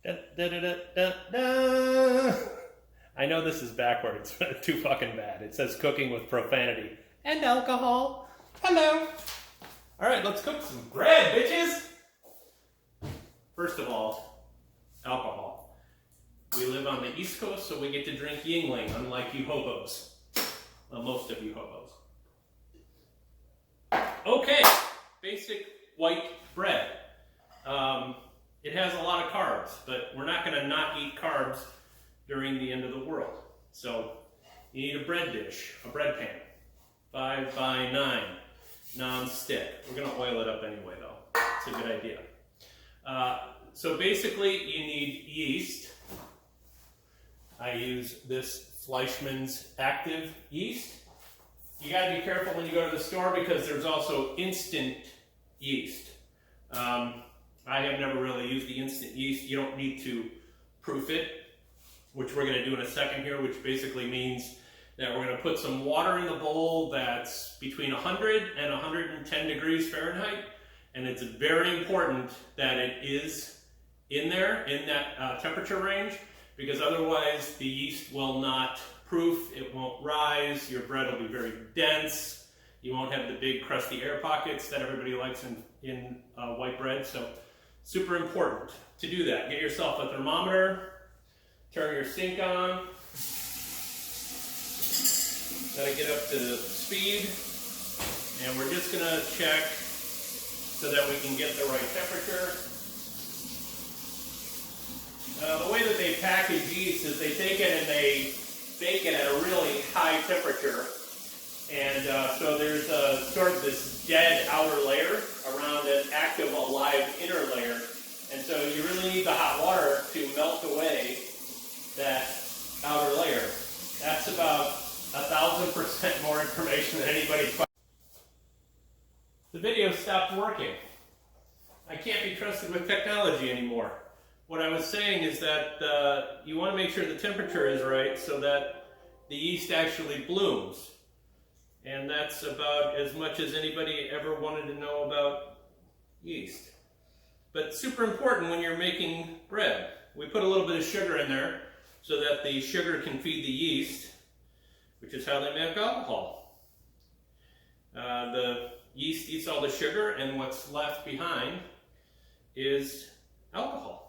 Da, da, da, da, da, da. I know this is backwards, but it's too fucking bad. It says cooking with profanity and alcohol. Hello. All right, let's cook some bread, bitches. First of all, alcohol. We live on the East Coast, so we get to drink Yingling, unlike you hobos. Well, most of you hobos. Okay, basic white bread. It has a lot of carbs, but we're not going to not eat carbs during the end of the world. So you need a bread dish, a bread pan, 5 by 9, non-stick. We're going to oil it up anyway, though. It's a good idea. So basically, you need yeast. I use this Fleischmann's active yeast. You got to be careful when you go to the store because there's also instant yeast. I have never really used the instant yeast. You don't need to proof it, which we're going to do in a second here, which basically means that we're going to put some water in the bowl that's between 100 and 110 degrees Fahrenheit. And it's very important that it is in there, in that temperature range, because otherwise the yeast will not proof, it won't rise, your bread will be very dense, you won't have the big crusty air pockets that everybody likes in white bread. So super important to do that. Get yourself a thermometer, turn your sink on, gotta get up to speed, and we're just gonna check so that we can get the right temperature. The way that they package yeast is they take it and they bake it at a really high temperature. And so there's sort of this dead outer layer around an active, alive inner layer. And so you really need the hot water to melt away that outer layer. That's about 1,000% more information than anybody. The video stopped working. I can't be trusted with technology anymore. What I was saying is that you want to make sure the temperature is right so that the yeast actually blooms. And that's about as much as anybody ever wanted to know about yeast. But super important when you're making bread. We put a little bit of sugar in there so that the sugar can feed the yeast, which is how they make alcohol. The yeast eats all the sugar, and what's left behind is alcohol.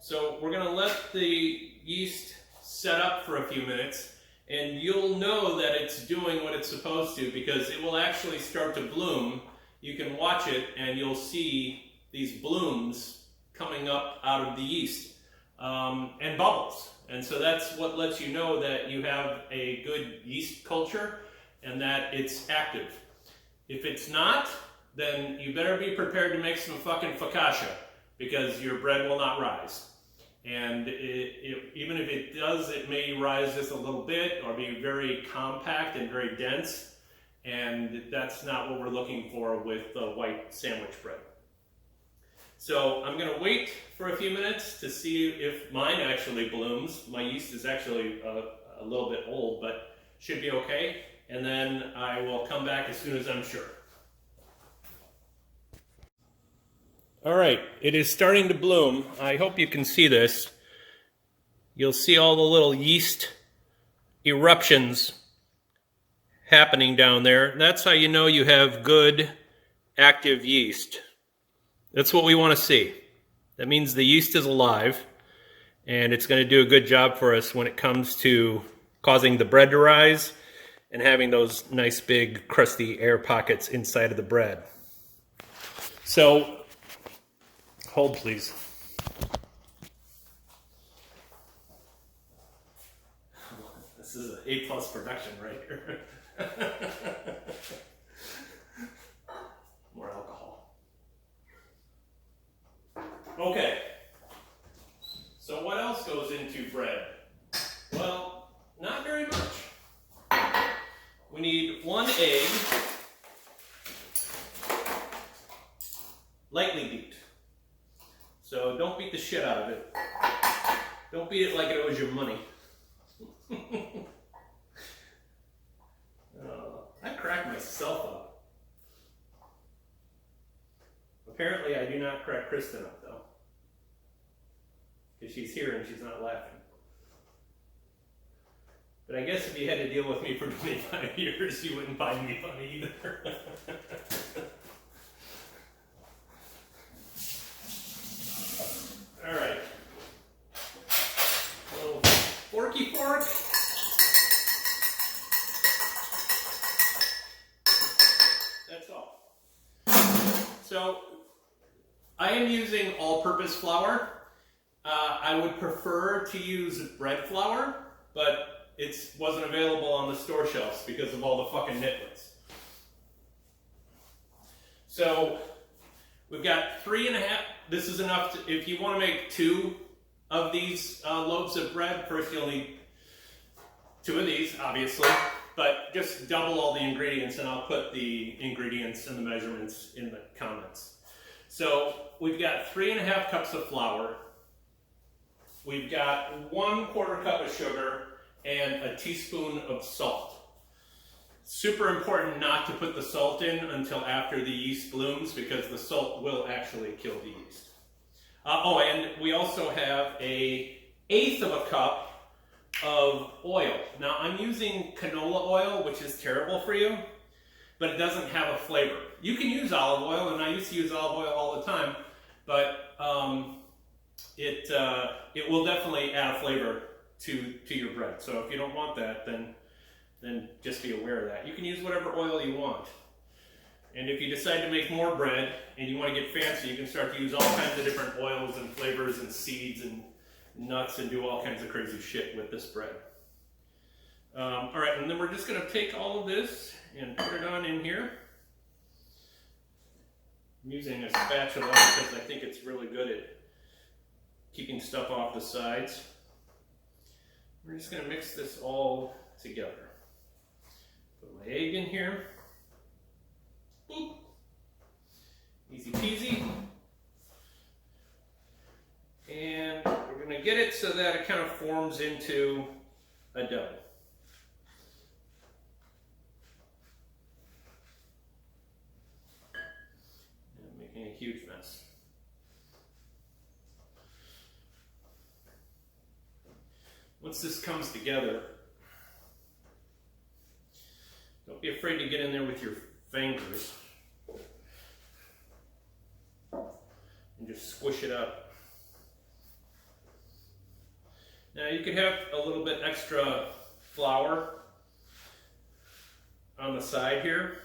So we're going to let the yeast set up for a few minutes, and you'll know that it's doing what it's supposed to because it will actually start to bloom. You can watch it and you'll see these blooms coming up out of the yeast and bubbles. And so that's what lets you know that you have a good yeast culture and that it's active. If it's not, then you better be prepared to make some fucking focaccia because your bread will not rise. And even if it does, it may rise just a little bit or be very compact and very dense. And that's not what we're looking for with the white sandwich bread. So I'm going to wait for a few minutes to see if mine actually blooms. My yeast is actually a little bit old, but should be okay. And then I will come back as soon as I'm sure. All right, it is starting to bloom. I hope you can see this. You'll see all the little yeast eruptions happening down there. That's how you know you have good active yeast. That's what we want to see. That means the yeast is alive, and it's going to do a good job for us when it comes to causing the bread to rise and having those nice big crusty air pockets inside of the bread. So, hold please. This is an A+ production right here. More alcohol. Okay. So what else goes into bread? Well, not very much. We need 1 egg, lightly beat. So don't beat the shit out of it. Don't beat it like it owes you money. I crack myself up. Apparently I do not crack Kristen up though. because she's here and she's not laughing. But I guess if you had to deal with me for 25 years, you wouldn't find me funny either. All right. A little forky fork. That's all. So I am using all-purpose flour. I would prefer to use bread flour, but it wasn't available on the store shelves because of all the fucking nitlets. So we've got 3.5. This is enough to, if you want to make 2 of these loaves of bread, first you'll need 2 of these, obviously, but just double all the ingredients, and I'll put the ingredients and the measurements in the comments. So we've got 3.5 cups of flour. We've got 1/4 cup of sugar and a teaspoon of salt. Super important not to put the salt in until after the yeast blooms, because the salt will actually kill the yeast. Oh, and we also have 1/8 of a cup of oil. Now I'm using canola oil, which is terrible for you, but it doesn't have a flavor. You can use olive oil, and I used to use olive oil all the time, but it will definitely add a flavor to your bread. So if you don't want that, then just be aware of that. You can use whatever oil you want. And if you decide to make more bread and you want to get fancy, you can start to use all kinds of different oils and flavors and seeds and nuts and do all kinds of crazy shit with this bread. All right, and then we're just going to take all of this and put it on in here. I'm using a spatula because I think it's really good at keeping stuff off the sides. We're just going to mix this all together. Put my egg in here. Boop. Easy peasy. And we're going to get it so that it kind of forms into a dough. And making a huge mess. Once this comes together, don't be afraid to get in there with your fingers and just squish it up. Now you could have a little bit extra flour on the side here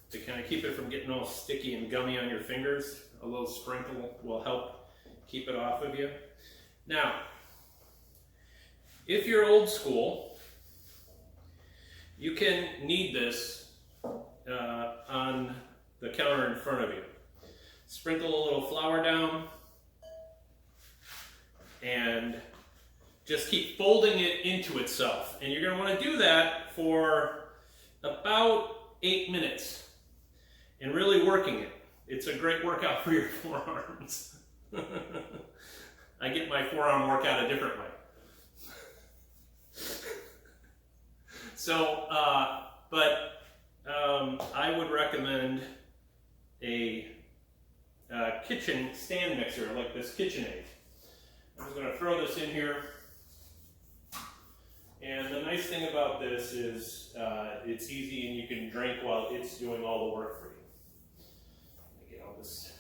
to kind of keep it from getting all sticky and gummy on your fingers. A little sprinkle will help keep it off of you. Now, if you're old school, you can knead this on the counter in front of you. Sprinkle a little flour down and just keep folding it into itself. And you're going to want to do that for about 8 minutes and really working it. It's a great workout for your forearms. I get my forearm workout a different way. So, I would recommend a kitchen stand mixer like this KitchenAid. I'm just going to throw this in here. And the nice thing about this is it's easy and you can drink while it's doing all the work for you. Let me get all this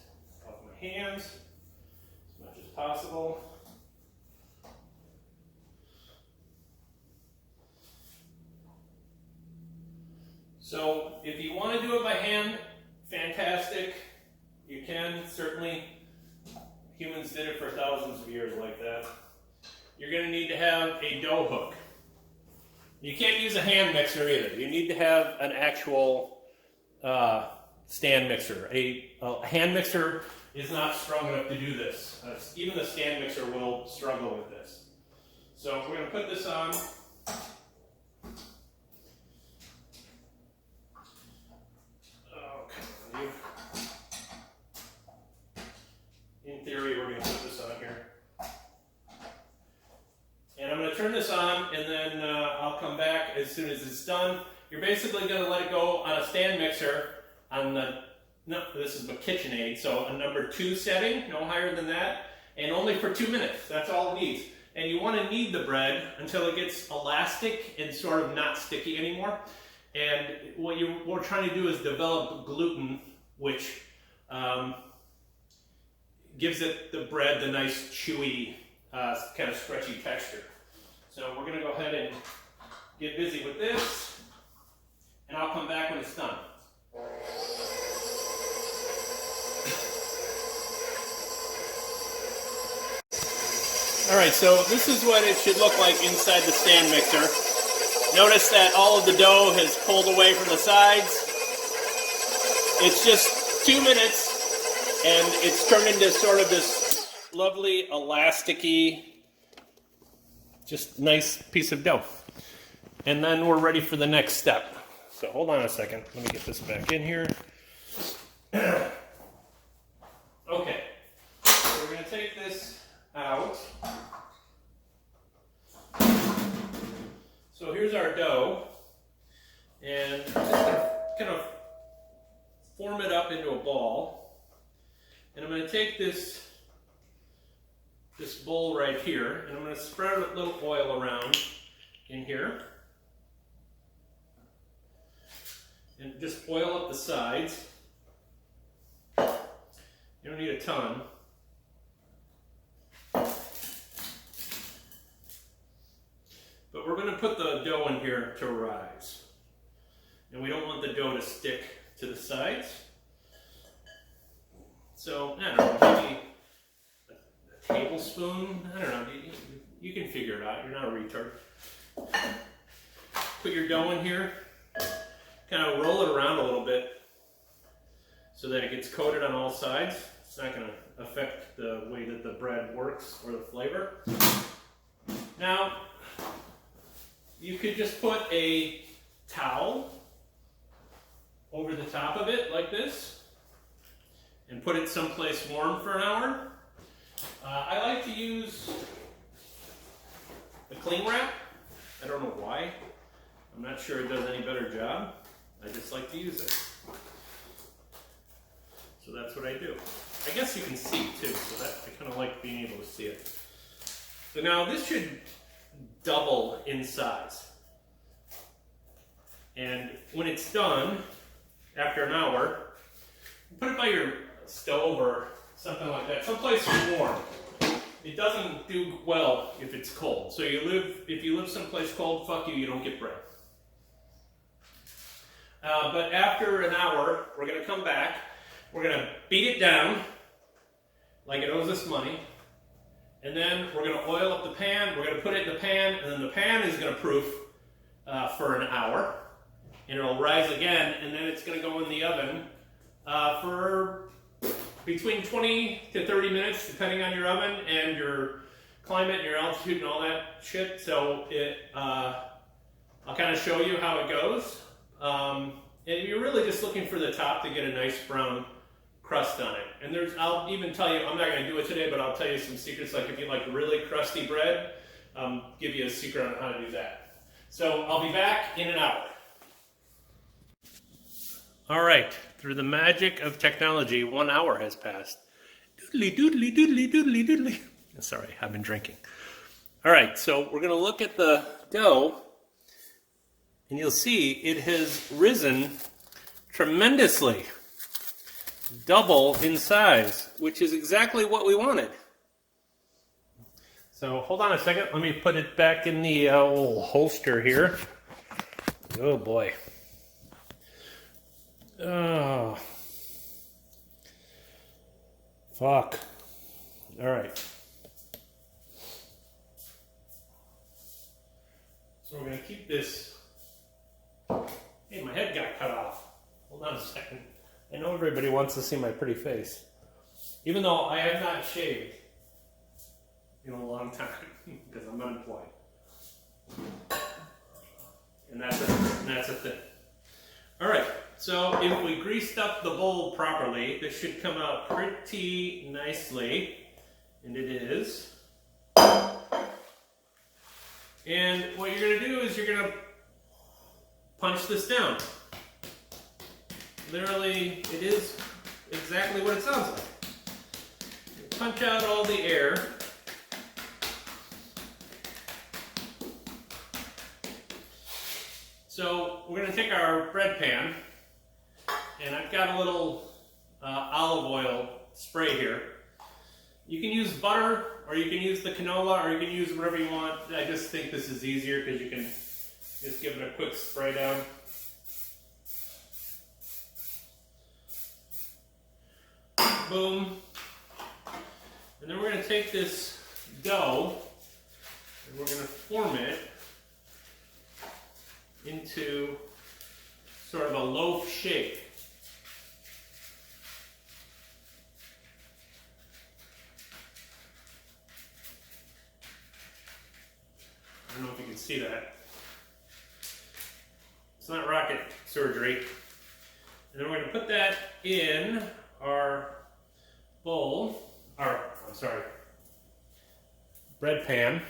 off my hands as much as possible. So if you want to do it by hand, fantastic. You can, certainly. Humans did it for thousands of years like that. You're going to need to have a dough hook. You can't use a hand mixer either. You need to have an actual stand mixer. A hand mixer is not strong enough to do this. Even the stand mixer will struggle with this. So we're going to put this on. In theory, we're going to put this on here. And I'm going to turn this on, and then I'll come back as soon as it's done. You're basically going to let it go on a stand mixer on the no, this is a KitchenAid, so a number 2 setting, no higher than that, and only for 2 minutes. That's all it needs. And you want to knead the bread until it gets elastic and sort of not sticky anymore. And what we're trying to do is develop gluten, which gives the bread the nice chewy, kind of stretchy texture. So we're going to go ahead and get busy with this, and I'll come back when it's done. All right, so this is what it should look like inside the stand mixer. Notice that all of the dough has pulled away from the sides. It's just 2 minutes, and it's turned into sort of this lovely, elasticy, just nice piece of dough. And then we're ready for the next step. So hold on a second. Let me get this back in here. Okay, so we're going to take this out. So here's our dough, and I'm just going to kind of form it up into a ball, and I'm going to take this bowl right here, and I'm going to spread a little oil around in here, and just oil up the sides. You don't need a ton. But we're going to put the dough in here to rise. And we don't want the dough to stick to the sides. So, I don't know, maybe a tablespoon? I don't know, you can figure it out. You're not a retard. Put your dough in here. Kind of roll it around a little bit so that it gets coated on all sides. It's not going to affect the way that the bread works or the flavor. Now, you could just put a towel over the top of it like this and put it someplace warm for an hour. I like to use a cling wrap. I don't know why. I'm not sure it does any better job. I just like to use it. So that's what I do. I guess you can see too, so I kind of like being able to see it. So now this should double in size. And when it's done, after an hour, put it by your stove or something like that, someplace warm. It doesn't do well if it's cold. So if you live someplace cold, fuck you, you don't get bread. But after an hour, we're going to come back. We're going to beat it down like it owes us money. And then we're going to oil up the pan. We're going to put it in the pan, and then the pan is going to proof for an hour. And it'll rise again, and then it's going to go in the oven for between 20 to 30 minutes, depending on your oven and your climate and your altitude and all that shit. So I'll kind of show you how it goes. And you're really just looking for the top to get a nice brown crust on it. And I'll even tell you, I'm not going to do it today, but I'll tell you some secrets. Like if you like really crusty bread, give you a secret on how to do that. So I'll be back in an hour. All right, through the magic of technology, 1 hour has passed. Doodly, doodly, doodly, doodly, doodly. Sorry, I've been drinking. All right, so we're going to look at the dough, and you'll see it has risen tremendously. Double in size, which is exactly what we wanted. So hold on a second. Let me put it back in the old holster here. Oh boy. Oh. Fuck. All right. So we're going to keep this. Hey, my head got cut off. Hold on a second. I know everybody wants to see my pretty face. Even though I have not shaved in a long time because I'm unemployed. And that's a thing. All right, so if we greased up the bowl properly, this should come out pretty nicely. And it is. And what you're going to do is you're going to punch this down. Literally, it is exactly what it sounds like. You punch out all the air. So we're going to take our bread pan, and I've got a little olive oil spray here. You can use butter, or you can use the canola, or you can use whatever you want. I just think this is easier because you can just give it a quick spray down. Boom. And then we're going to take this dough and we're going to form it into sort of a loaf shape. I don't know if you can see that. It's not rocket surgery. And then we're going to put that in our bowl, bread pan.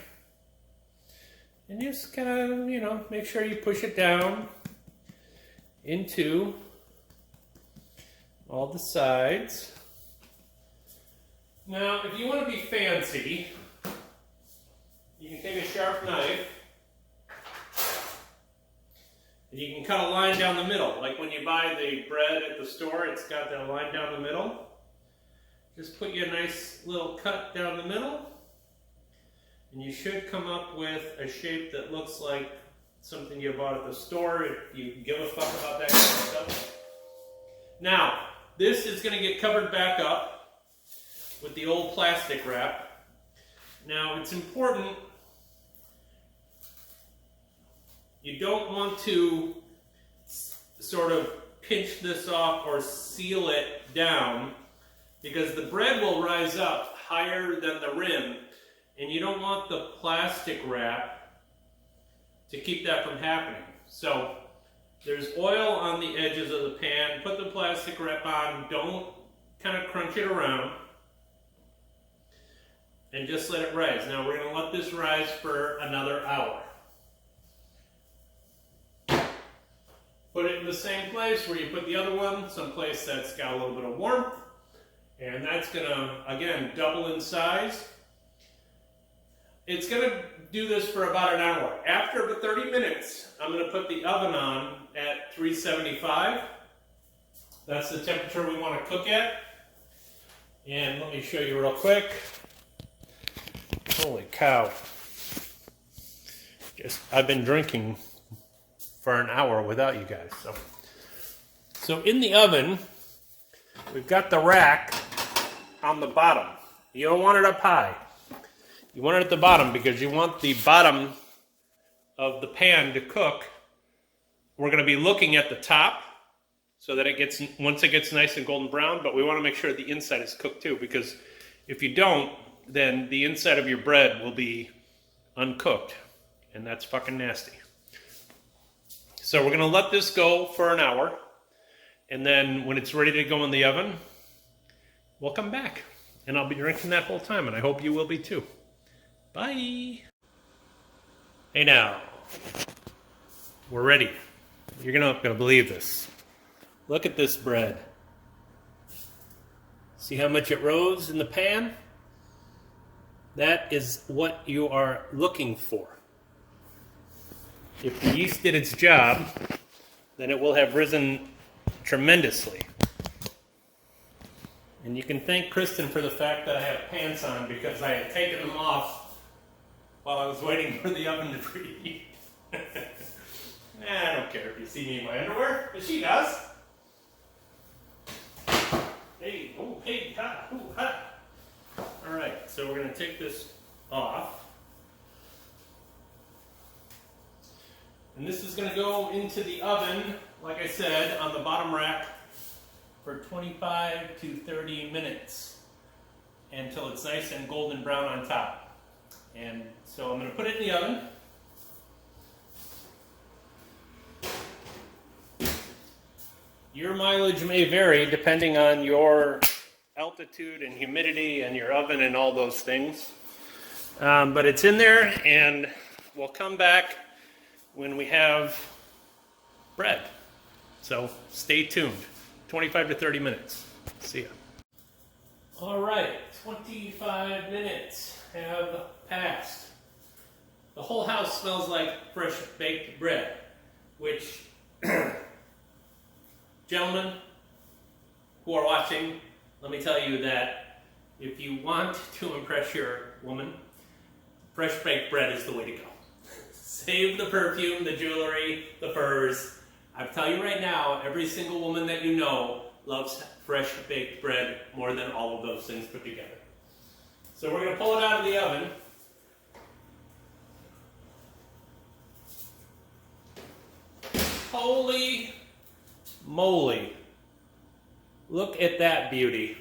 And just kind of, make sure you push it down into all the sides. Now, if you want to be fancy, you can take a sharp knife and you can cut a line down the middle. Like when you buy the bread at the store, it's got that line down the middle. Just put you a nice little cut down the middle, and you should come up with a shape that looks like something you bought at the store, if you give a fuck about that kind of stuff. Now, this is going to get covered back up with the old plastic wrap. Now, it's important, you don't want to sort of pinch this off or seal it down, because the bread will rise up higher than the rim, and you don't want the plastic wrap to keep that from happening. So there's oil on the edges of the pan. Put the plastic wrap on. Don't kind of crunch it around, and just let it rise. Now we're going to let this rise for another hour. Put it in the same place where you put the other one, someplace that's got a little bit of warmth. And that's going to, again, double in size. It's going to do this for about an hour. After about 30 minutes, I'm going to put the oven on at 375. That's the temperature we want to cook at. And let me show you real quick. Holy cow. I've been drinking for an hour without you guys. So in the oven, we've got the rack on the bottom. You don't want it up high. You want it at the bottom because you want the bottom of the pan to cook. We're going to be looking at the top so that once it gets nice and golden brown, but we want to make sure the inside is cooked too, because if you don't, then the inside of your bread will be uncooked, and that's fucking nasty. So we're going to let this go for an hour, and then when it's ready to go in the oven, we'll come back, and I'll be drinking that whole time, and I hope you will be too. Bye. Hey now, we're ready. You're not going to believe this. Look at this bread. See how much it rose in the pan? That is what you are looking for. If the yeast did its job, then it will have risen tremendously. And you can thank Kristen for the fact that I have pants on, because I had taken them off while I was waiting for the oven to preheat. I don't care if you see me in my underwear, but she does. Hey, oh, hey, ha, ooh, ha. All right, so we're going to take this off. And this is going to go into the oven, like I said, on the bottom rack for 25 to 30 minutes until it's nice and golden brown on top. And so I'm going to put it in the oven. Your mileage may vary depending on your altitude and humidity and your oven and all those things. But it's in there, and we'll come back when we have bread. So stay tuned. 25 to 30 minutes. See ya. All right, 25 minutes have passed. The whole house smells like fresh baked bread, which, gentlemen who are watching, let me tell you that if you want to impress your woman, fresh baked bread is the way to go. Save the perfume, the jewelry, the furs. I tell you right now, every single woman that you know loves fresh baked bread more than all of those things put together. So we're going to pull it out of the oven. Holy moly. Look at that beauty.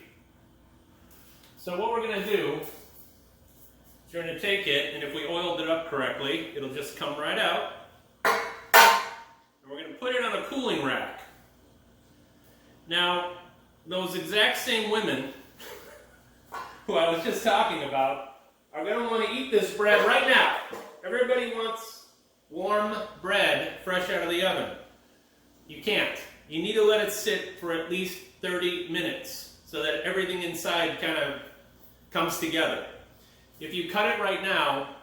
So what we're going to do is we're going to take it, and if we oiled it up correctly, it'll just come right out. And we're going to put it on a cooling rack. Now, those exact same women who I was just talking about are going to want to eat this bread right now. Everybody wants warm bread fresh out of the oven. You can't. You need to let it sit for at least 30 minutes so that everything inside kind of comes together. If you cut it right now,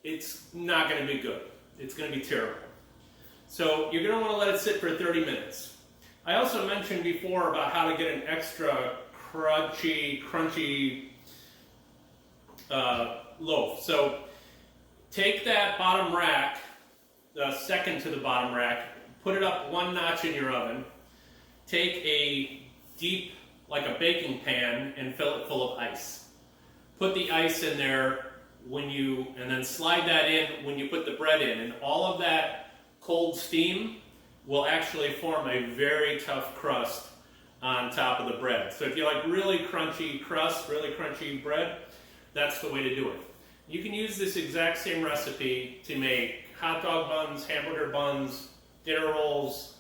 it's not going to be good. It's going to be terrible. So you're going to want to let it sit for 30 minutes. I also mentioned before about how to get an extra crunchy loaf. So take that bottom rack, the second to the bottom rack, put it up one notch in your oven. Take a deep, like a baking pan, and fill it full of ice. Put the ice in there and then slide that in when you put the bread in. And all of that cold steam will actually form a very tough crust on top of the bread. So if you like really crunchy crust, really crunchy bread, that's the way to do it. You can use this exact same recipe to make hot dog buns, hamburger buns, dinner rolls,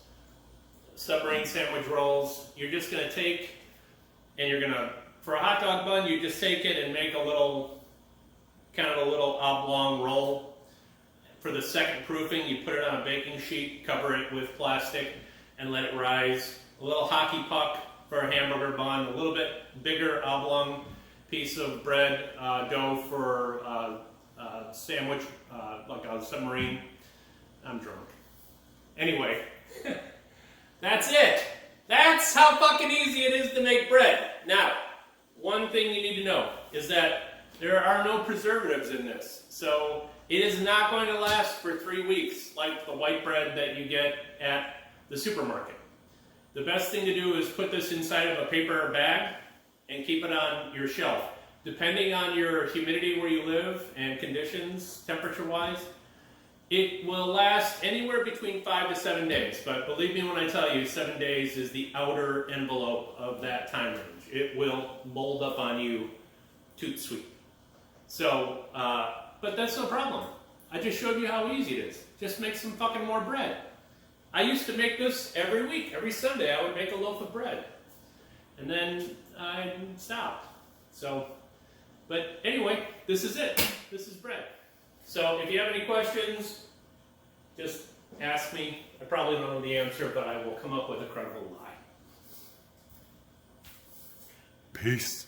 submarine sandwich rolls. You're just going to take, and for a hot dog bun, you just take it and make a little oblong roll. For the second proofing, you put it on a baking sheet, cover it with plastic, and let it rise. A little hockey puck for a hamburger bun, a little bit bigger oblong piece of bread dough for a sandwich, like a submarine. I'm drunk. Anyway, that's it. That's how fucking easy it is to make bread. Now, one thing you need to know is that there are no preservatives in this. So it is not going to last for 3 weeks like the white bread that you get at the supermarket. The best thing to do is put this inside of a paper bag and keep it on your shelf. Depending on your humidity where you live and conditions, temperature-wise, it will last anywhere between 5 to 7 days. But believe me when I tell you, 7 days is the outer envelope of that time range. It will mold up on you toot sweet. So, but that's no problem. I just showed you how easy it is. Just make some fucking more bread. I used to make this every week. Every Sunday I would make a loaf of bread. And then I stopped. So, but anyway, this is it. This is bread. So if you have any questions, just ask me. I probably don't know the answer, but I will come up with a credible lie. Peace.